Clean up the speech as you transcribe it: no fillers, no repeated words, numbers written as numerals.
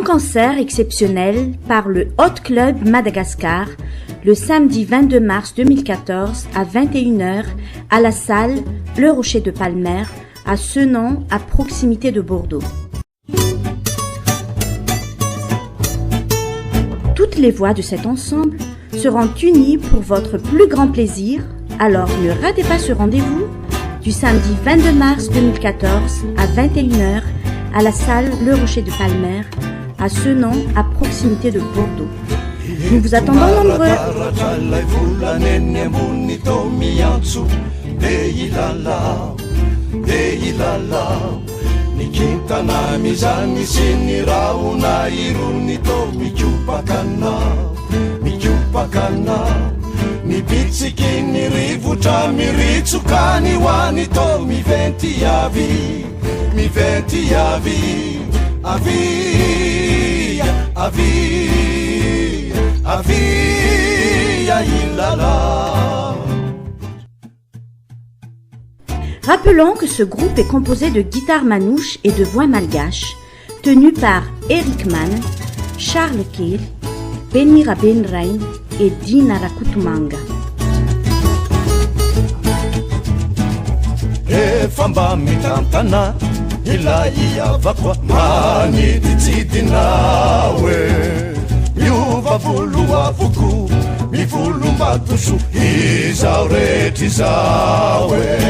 concert exceptionnel par le Hot Club Madagascar le samedi 22 mars 2014 à 21h à la salle Le Rocher de Palmer à Senon, à proximité de Bordeaux. Toutes les voix de cet ensemble seront unies pour votre plus grand plaisir, alors ne ratez pas ce rendez-vous du samedi 22 mars 2014 à 21h à la salle Le Rocher de Palmer à Senon, à proximité de Bordeaux. Nous vous attendons nombreux. Ni bitsiki ni rivutra miritsuka ni wani to mi venti avi avia ilala. Rappelons que ce groupe est composé de guitares manouches et de voix malgaches, tenues par Eric Mann, Charles Keir, Benny Rabenrein et Dina Rakutumanga. Famba mitantana ila iyavakwa manititidi nawe yuva vuluwa vuku mivulu matushu izaureti zawe.